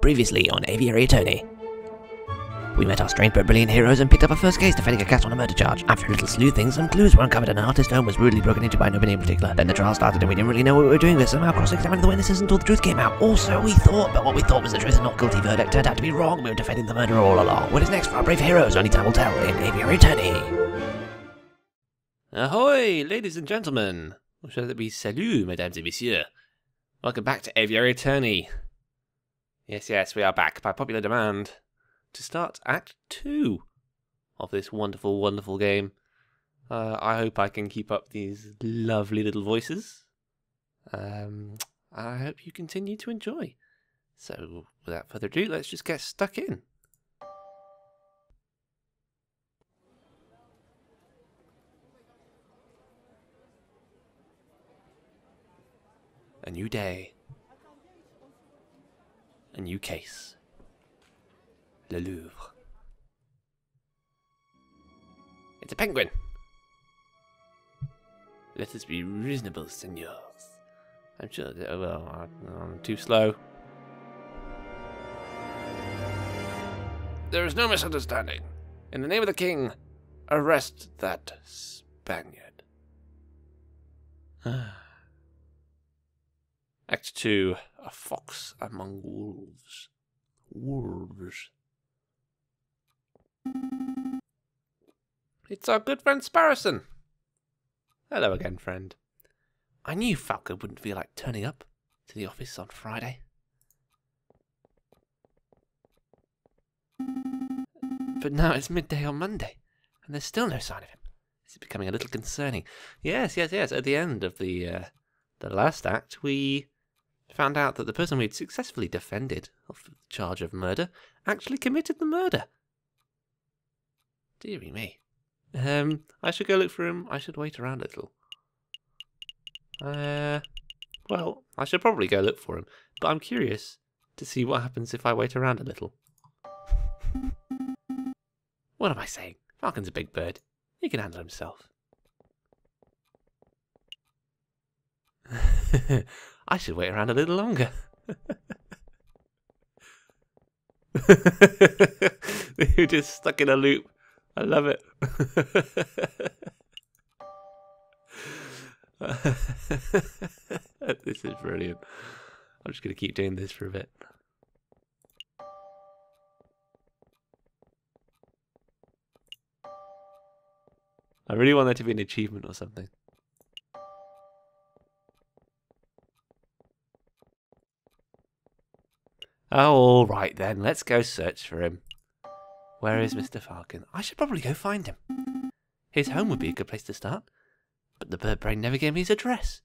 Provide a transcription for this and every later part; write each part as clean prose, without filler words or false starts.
Previously on Aviary Attorney. We met our strange but brilliant heroes and picked up our first case defending a cat on a murder charge. After a little sleuthing, some clues were uncovered and an artist's home was rudely broken into by nobody in particular. Then the trial started and we didn't really know what we were doing, but somehow cross-examined the witnesses until the truth came out. Also, we thought, but what we thought was the truth and not guilty verdict turned out to be wrong. We were defending the murderer all along. What is next for our brave heroes? Only time will tell in Aviary Attorney. Ahoy, ladies and gentlemen. Or should it be salut, mesdames et messieurs. Welcome back to Aviary Attorney. Yes, we are back by popular demand to start Act 2 of this wonderful, wonderful game. I hope I can keep up these lovely little voices. I hope you continue to enjoy. So, without further ado, let's just get stuck in. A new day. A new case. Le Louvre. It's a penguin. Let us be reasonable, senors. I'm sure that, I'm too slow. There is no misunderstanding. In the name of the king, arrest that Spaniard. Act 2, A Fox Among Wolves. Wolves. It's our good friend Sparrowson. Hello again, friend. I knew Falcon wouldn't feel like turning up to the office on Friday. But now it's midday on Monday, and there's still no sign of him. This is becoming a little concerning. Yes. At the end of the last act, we found out that the person we'd successfully defended of the charge of murder actually committed the murder. Deary me. I should go look for him. I should wait around a little. Well, I should probably go look for him, but I'm curious to see what happens if I wait around a little. What am I saying? Falcon's a big bird. He can handle himself. I should wait around a little longer. You're just stuck in a loop. I love it. This is brilliant. I'm just going to keep doing this for a bit. I really want there to be an achievement or something. Oh, all right then. Let's go search for him. Where is Mr. Falcon? I should probably go find him. His home would be a good place to start. But the bird brain never gave me his address.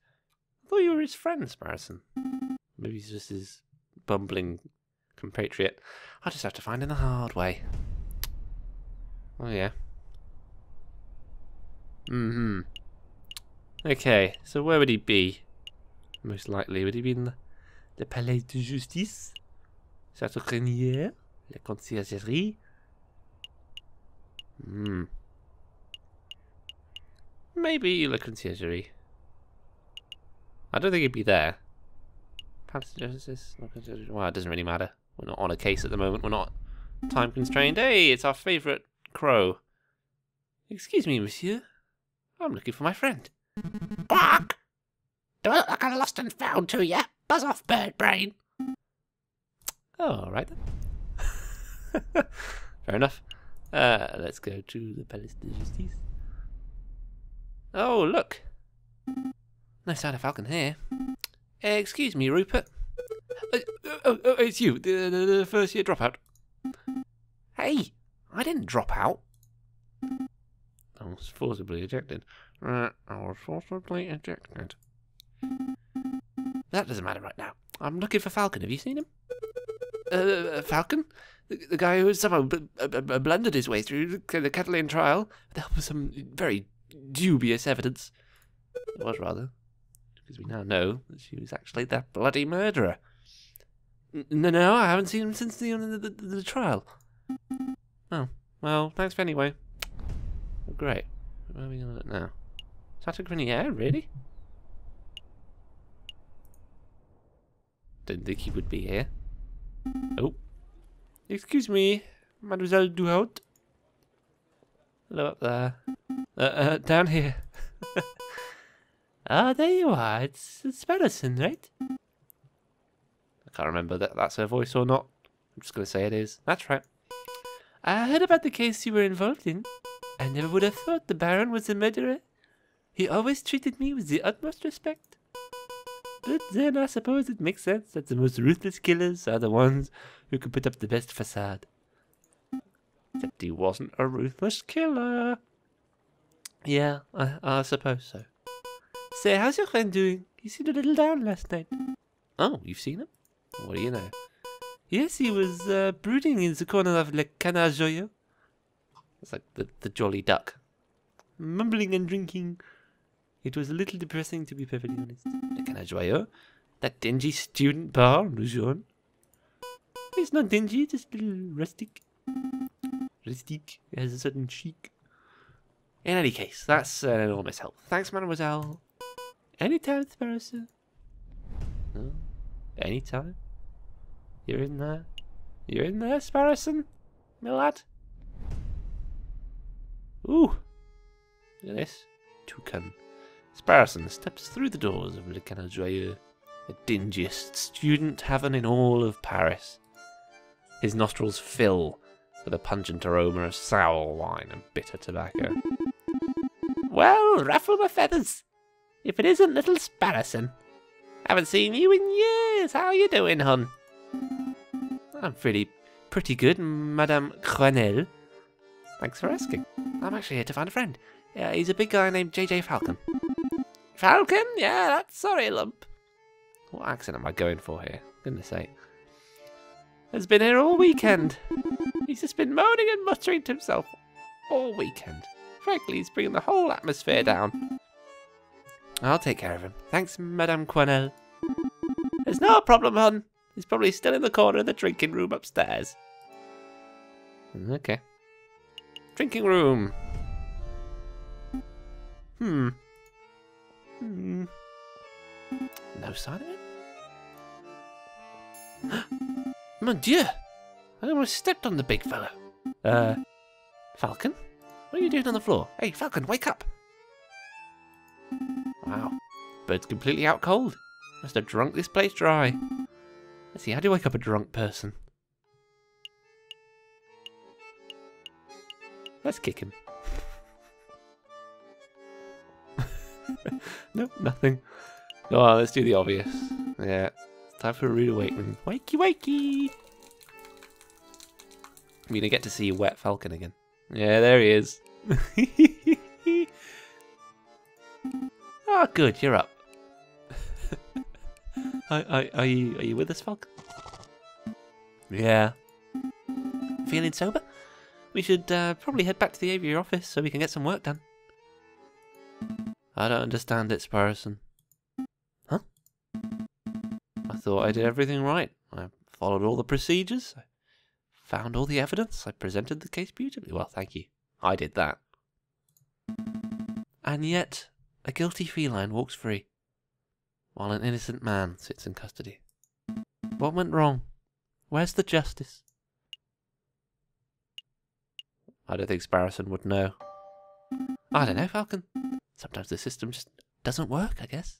I thought you were his friend, Sparrowson. Maybe he's just his bumbling compatriot. I'll just have to find him the hard way. Oh, yeah. Okay, so where would he be? Most likely, would he be in the Palais de Justice? Château Crinière? La Conciergerie? Maybe La Conciergerie. I don't think he'd be there. Well, it doesn't really matter. We're not on a case at the moment. We're not time constrained. Hey, it's our favourite crow. Excuse me, monsieur. I'm looking for my friend. Bark! Do I look like I'm lost and found to ya? Buzz off, bird brain. Oh, alright then. Fair enough. Let's go to the Palais de Justice. Oh, look. No sign of Falcon here. Excuse me, Rupert. It's you, the first year dropout. Hey, I didn't drop out. I was forcibly ejected. I was forcibly ejected. That doesn't matter right now. I'm looking for Falcon. Have you seen him? Falcon? The guy who somehow blundered his way through the Catalan trial with the help of some very dubious evidence. It was, rather. Because we now know that she was actually that bloody murderer. No, I haven't seen him since the trial. Oh, well, thanks for anyway. Oh, great. Where are we going to look now? Château Crinière, really? Didn't think he would be here. Oh. Excuse me, Mademoiselle Duhaut. Hello up there. Down here. Ah, there you are. It's Madison, right? I can't remember that's her voice or not. I'm just going to say it is. That's right. I heard about the case you were involved in. I never would have thought the Baron was a murderer. He always treated me with the utmost respect. But then I suppose it makes sense that the most ruthless killers are the ones who can put up the best facade. Except he wasn't a ruthless killer. Yeah, I suppose so. Say, how's your friend doing? He seemed a little down last night. Oh, you've seen him? What do you know? Yes, he was brooding in the corner of Le Canard Joyeux. It's like the Jolly Duck. Mumbling and drinking. It was a little depressing, to be perfectly honest. Le Canard Joyeux? That dingy student bar in Lujon? It's not dingy, just a little rustic. Rustique. It has a certain chic. In any case, that's an enormous help. Thanks, mademoiselle. Anytime, Sparrow. No? Anytime? You're in there? You're in there, Sparrowson? My lad? Ooh! Look at this. Toucan. Sparrowson steps through the doors of Le Canard Joyeux, the dingiest student tavern in all of Paris. His nostrils fill with a pungent aroma of sour wine and bitter tobacco. Well, ruffle my feathers, if it isn't little Sparrowson. Haven't seen you in years. How are you doing, hon? I'm pretty good, Madame Crenelle. Thanks for asking. I'm actually here to find a friend. Yeah, he's a big guy named JJ Falcon. Falcon? Yeah, that's sorry, lump. What accent am I going for here? Goodness sake. Has been here all weekend. He's just been moaning and muttering to himself all weekend. Frankly, he's bringing the whole atmosphere down. I'll take care of him. Thanks, Madame Crenelle. There's no problem, hon. He's probably still in the corner of the drinking room upstairs. Okay. Drinking room. No sign of it? Mon Dieu! I almost stepped on the big fellow. Falcon? What are you doing on the floor? Hey, Falcon, wake up! Wow. Bird's completely out cold. Must have drunk this place dry. Let's see, how do you wake up a drunk person? Let's kick him. Nope, nothing. Oh, let's do the obvious. Yeah, it's time for a rude awakening. Wakey, wakey! I'm gonna get to see Wet Falcon again. Yeah, there he is. Oh, good, you're up. Are you with us, Falcon? Yeah. Feeling sober? We should probably head back to the Aviary office so we can get some work done. I don't understand it, Sparrowson. Huh? I thought I did everything right. I followed all the procedures. I found all the evidence. I presented the case beautifully. Well, thank you. I did that. And yet, a guilty feline walks free, while an innocent man sits in custody. What went wrong? Where's the justice? I don't think Sparrowson would know. I don't know, Falcon. Sometimes the system just doesn't work, I guess.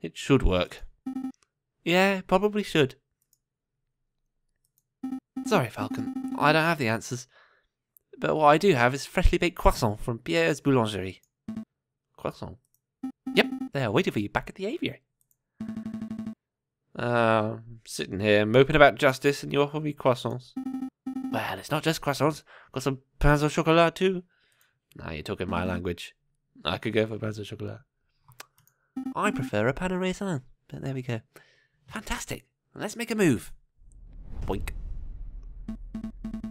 It should work. Yeah, it probably should. Sorry, Falcon. I don't have the answers. But what I do have is freshly baked croissant from Pierre's Boulangerie. Croissant? Yep, they're waiting for you back at the Aviary. Sitting here moping about justice and you offer me croissants. Well, it's not just croissants. Got some pains au chocolat too. Now you're talking my language. I could go for pains au chocolat. I prefer a pain au raisin, but there we go. Fantastic. Let's make a move. Boink.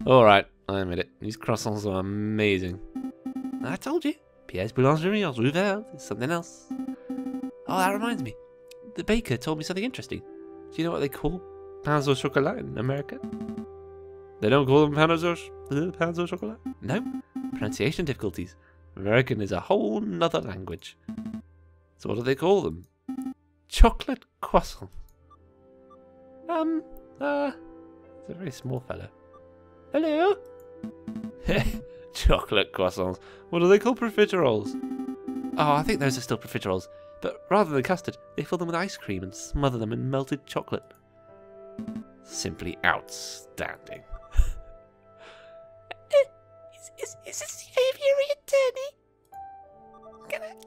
Alright, I admit it. These croissants are amazing. I told you. Pierre's Boulangerie en Rue Verte is something else. Oh, that reminds me. The baker told me something interesting. Do you know what they call pains au chocolat in America? They don't call them pains au chocolat? No. Pronunciation difficulties. American is a whole nother language. So what do they call them? Chocolate croissant. It's a very small fellow. Hello? Chocolate croissants. What are they called? Profiteroles. Oh, I think those are still profiteroles. But rather than custard, they fill them with ice cream and smother them in melted chocolate. Simply outstanding. Is this the Aviary attorney?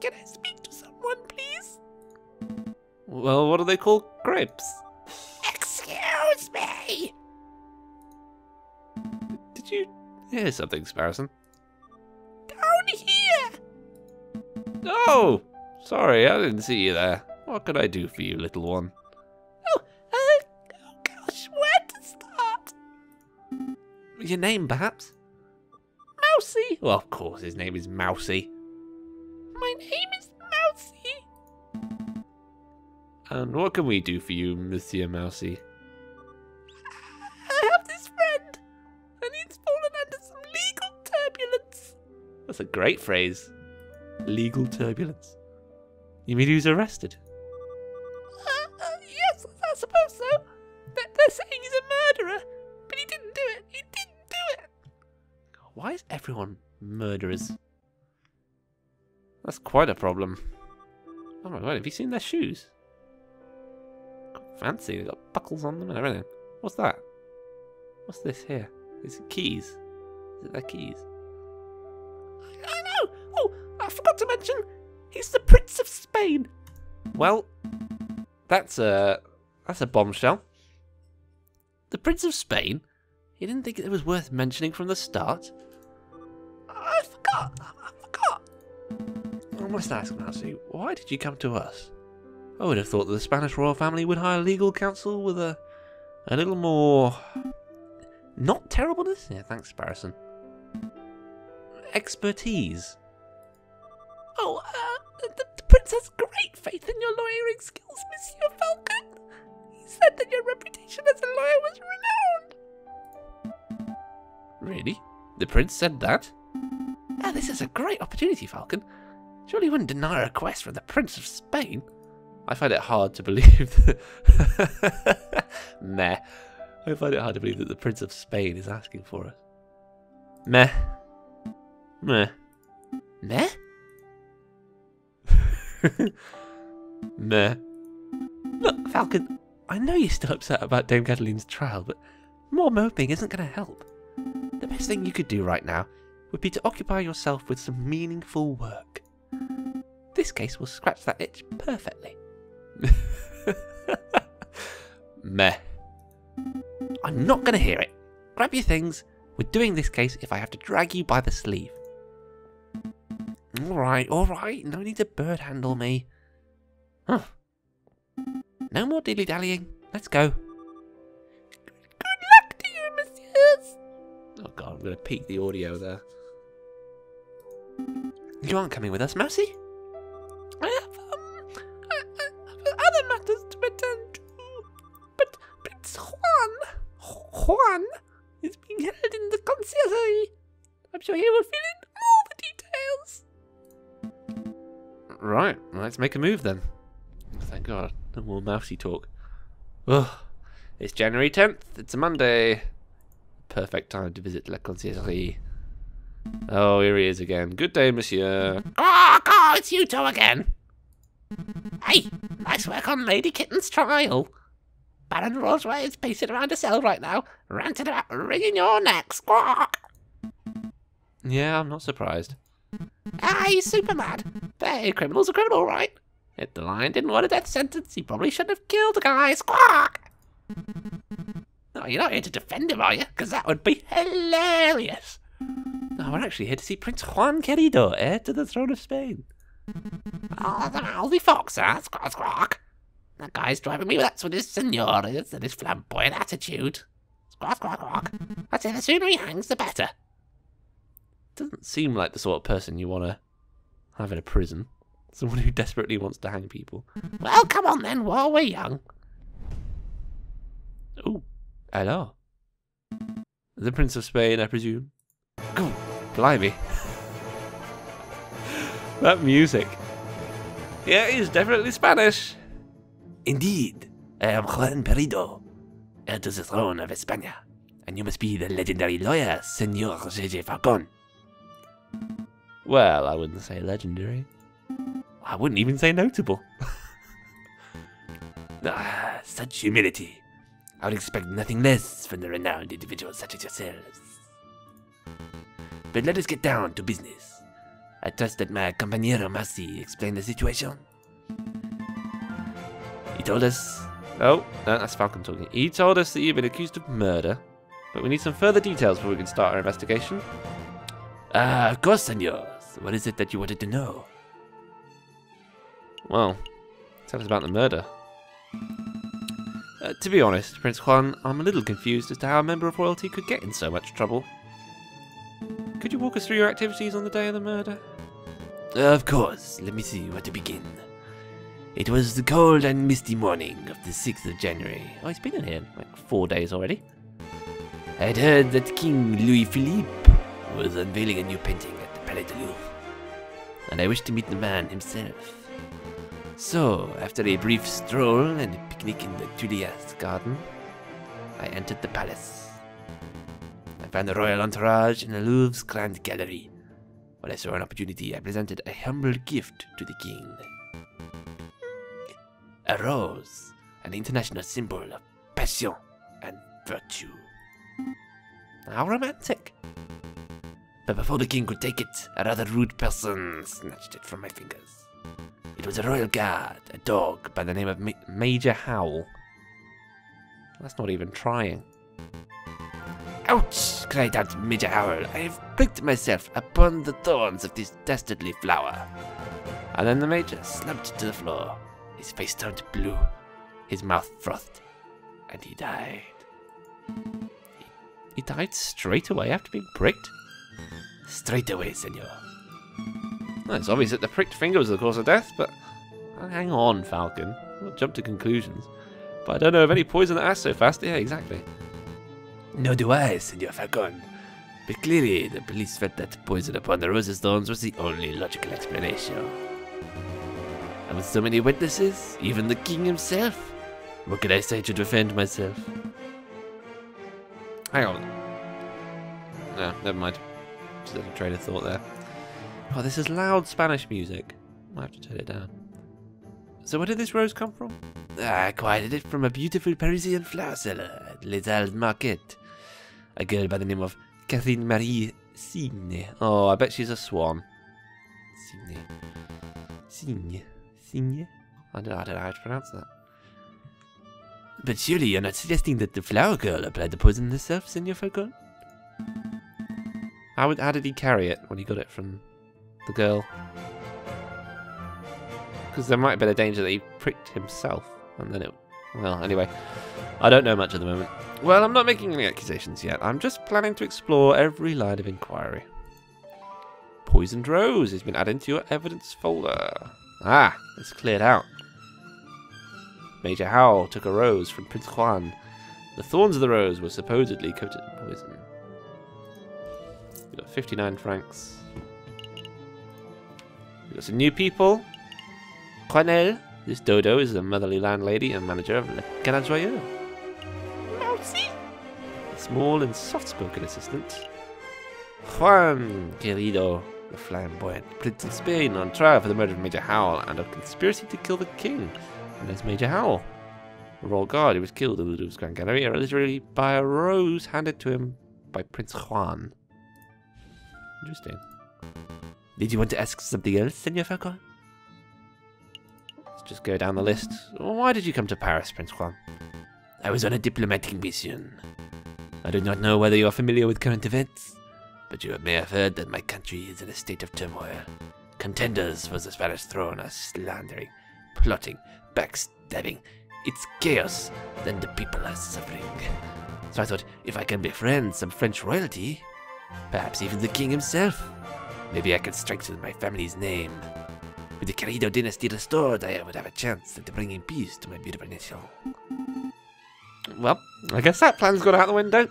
Can I speak to someone, please? Well, what do they call crepes? Excuse me! Did you hear something, Sparrowson? Down here! Oh! Sorry, I didn't see you there. What can I do for you, little one? Oh gosh, where to start? Your name, perhaps? Mousy. Well, of course, his name is Mousy. My name is Mousy. And what can we do for you, Monsieur Mousy? I have this friend, and he's fallen under some legal turbulence. That's a great phrase. Legal turbulence. You mean he was arrested? Yes, I suppose so. They're saying he's a murderer, but he didn't do it. He didn't do it. Why is everyone murderers? That's quite a problem. Oh my god, have you seen their shoes? Fancy, they've got buckles on them and everything. What's that? What's this here? Is it keys? Is it their keys? I know! Oh, I forgot to mention, he's the Prince of Spain. Well, that's a bombshell. The Prince of Spain? You didn't think it was worth mentioning from the start? I forgot. I must ask, Mousy, why did you come to us? I would have thought that the Spanish royal family would hire legal counsel with a little more... not terribleness? Yeah, thanks, Sparrowson. Expertise. Oh, the Prince has great faith in your lawyering skills, Monsieur Falcon. He said that your reputation as a lawyer was renowned. Really? The Prince said that? This is a great opportunity, Falcon. Surely you wouldn't deny a request from the Prince of Spain? I find it hard to believe that... Meh. I find it hard to believe that the Prince of Spain is asking for us. Meh. Meh. Meh? Meh. Look, Falcon, I know you're still upset about Dame Cataline's trial, but more moping isn't going to help. The best thing you could do right now would be to occupy yourself with some meaningful work. This case will scratch that itch perfectly. Meh. I'm not going to hear it. Grab your things. We're doing this case if I have to drag you by the sleeve. Alright. No need to bird handle me. Huh. No more dilly-dallying. Let's go. Good luck to you, messieurs. Oh god, I'm going to peak the audio there. You aren't coming with us, Mousy? I have other matters to attend to. But Prince Juan is being held in the conciergerie. I'm sure he will fill in all the details. Right, let's make a move then. Thank God, no more mousy talk. Ugh, it's January 10th, it's a Monday. Perfect time to visit La Conciergerie. Oh, here he is again. Good day, monsieur. Oh, it's you two again. Hey, nice work on Lady Kitten's trial. Baron Roseway is pacing around a cell right now, ranting about wringing your neck. Squawk. Yeah, I'm not surprised. He's super mad. But a criminal's a criminal, right? If the lion didn't want a death sentence, he probably shouldn't have killed the guy. Squawk. No, you're not here to defend him, are you? Because that would be hilarious. No, we're actually here to see Prince Juan Querido, heir to the throne of Spain. Oh, the mouthy fox, huh? Squawk, squawk. That guy's driving me nuts with his senores and his flamboyant attitude. Squawk, squawk, squawk. I'd say the sooner he hangs, the better. Doesn't seem like the sort of person you want to have in a prison. Someone who desperately wants to hang people. Well, come on then, while we're young. Ooh, hello. The Prince of Spain, I presume. Oh, blimey. That music. Yeah, he's definitely Spanish. Indeed, I am Juan Querido. heir to the throne of España. And you must be the legendary lawyer, Senor J.J. Falcon. Well, I wouldn't say legendary. I wouldn't even say notable. Ah, such humility. I would expect nothing less from the renowned individuals such as yourselves. But let us get down to business. I trust that my compañero Marcy explained the situation. He told us... Oh, no, that's Falcon talking. He told us that you've been accused of murder, but we need some further details before we can start our investigation. Of course, senors. What is it that you wanted to know? Well, tell us about the murder. To be honest, Prince Juan, I'm a little confused as to how a member of royalty could get in so much trouble. Could you walk us through your activities on the day of the murder? Of course. Let me see where to begin. It was the cold and misty morning of the 6th of January. Oh, he's been in here like 4 days already. I'd heard that King Louis Philippe was unveiling a new painting at the Palais de Louvre, and I wished to meet the man himself. So, after a brief stroll and a picnic in the Tuileries garden, I entered the palace. I found the royal entourage in the Louvre's Grand Gallery. When I saw an opportunity, I presented a humble gift to the king. A rose, an international symbol of passion and virtue. How romantic. But before the king could take it, a rather rude person snatched it from my fingers. It was a royal guard, a dog by the name of Major Howl. That's not even trying. Ouch! Cried out Major Howl. I have pricked myself upon the thorns of this dastardly flower. And then the Major slumped to the floor. His face turned blue, his mouth frothed, and he died. He died straight away after being pricked? Straight away, senor. Well, it's obvious that the pricked finger was the cause of death, but... Hang on, Falcon. I'll jump to conclusions. But I don't know of any poison that acts so fast. Yeah, exactly. Nor do I, Senor Falcon. But clearly, the police felt that poison upon the rose's thorns was the only logical explanation. And with so many witnesses, even the king himself, what could I say to defend myself? Hang on. No, never mind. Just a train of thought there. Oh, this is loud Spanish music. Might have to turn it down. So where did this rose come from? I acquired it from a beautiful Parisian flower seller at Les Halles Market. A girl by the name of Catherine Marie Signe. Oh, I bet she's a swan. Signe. I don't know how to pronounce that. But surely you're not suggesting that the flower girl applied the poison herself, Senor Falcon? How did he carry it when he got it from the girl? Because there might have been a danger that he pricked himself, and then it... Well, anyway, I don't know much at the moment. Well, I'm not making any accusations yet. I'm just planning to explore every line of inquiry. Poisoned rose has been added to your evidence folder. Ah, it's cleared out. Major Howl took a rose from Prince Juan. The thorns of the rose were supposedly coated in poison. We got 59 francs. We got some new people. Juanelle, this dodo, is the motherly landlady and manager of Le Canard Joyeux. Mousy! A small and soft-spoken assistant. Juan Querido, the flamboyant Prince of Spain, on trial for the murder of Major Howl and a conspiracy to kill the king. And there's Major Howl, a royal guard who was killed in the Louvre's Grand Gallery, literally by a rose handed to him by Prince Juan. Interesting. Did you want to ask something else, Senor Falcon? Let's just go down the list. Why did you come to Paris, Prince Juan? I was on a diplomatic mission. I do not know whether you are familiar with current events, but you may have heard that my country is in a state of turmoil. Contenders for the Spanish throne are slandering, plotting, backstabbing. It's chaos, then the people are suffering. So I thought, if I can befriend some French royalty, perhaps even the king himself, maybe I could strengthen my family's name. With the Querido dynasty restored, I would have a chance at bringing peace to my beautiful nation. Well, I guess that plan's gone out the window.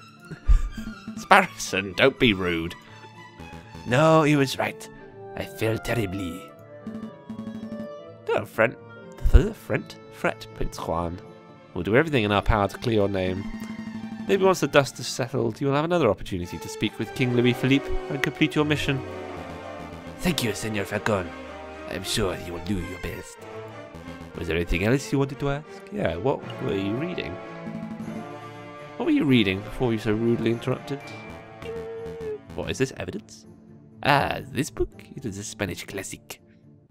Sparrison, don't be rude. No, he was right. I failed terribly. Oh, fret, Prince Juan. We'll do everything in our power to clear your name. Maybe once the dust is settled, you will have another opportunity to speak with King Louis Philippe and complete your mission. Thank you, Senor Falcon. I am sure you will do your best. Was there anything else you wanted to ask? Yeah, what were you reading? What were you reading before you so rudely interrupted? What is this, evidence? Ah, this book? It is a Spanish classic.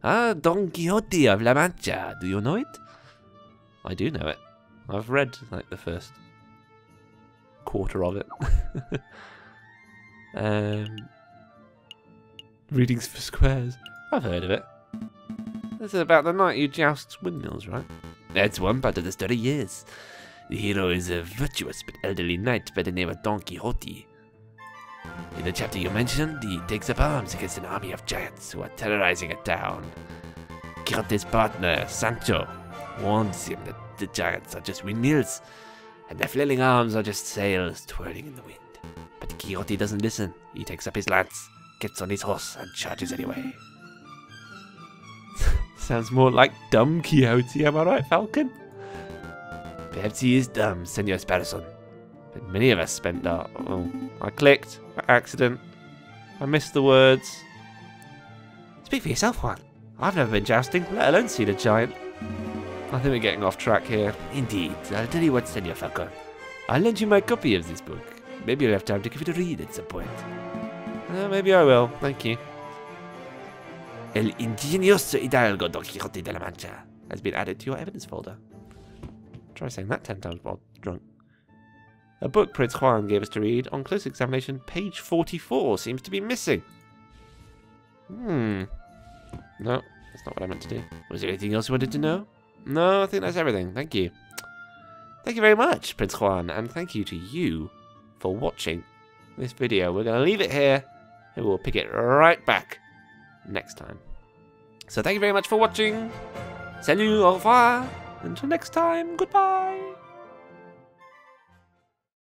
Ah, Don Quixote of La Mancha. Do you know it? I do know it. I've read, like, the first quarter of it. Readings for squares. I've heard of it. This is about the knight who jousts windmills, right? That's one part of the story, yes. The hero is a virtuous but elderly knight by the name of Don Quixote. In the chapter you mentioned, he takes up arms against an army of giants who are terrorizing a town. Quixote's partner, Sancho, warns him that the giants are just windmills, and their flailing arms are just sails twirling in the wind. But Quixote doesn't listen. He takes up his lance, gets on his horse, and charges anyway. Sounds more like dumb Quixote, am I right, Falcon? Perhaps he is dumb, Senor Sparrowson. But many of us spent our... Oh, I clicked by accident. I missed the words. Speak for yourself, Juan. I've never been jousting, let alone seen a giant. I think we're getting off track here. Indeed. I'll tell you what, Senor Falcon. I'll lend you my copy of this book. Maybe you'll have time to give it a read at some point. Maybe I will. Thank you. El ingenioso hidalgo Don Quixote de la Mancha has been added to your evidence folder. Try saying that 10 times while drunk. A book Prince Juan gave us to read. On close examination, page 44 seems to be missing. No, that's not what I meant to do. Was there anything else you wanted to know? No, I think that's everything. Thank you. Thank you very much, Prince Juan, and thank you to you for watching this video. We're going to leave it here, and we'll pick it right back next time. So thank you very much for watching. Salut, au revoir. Until next time, goodbye.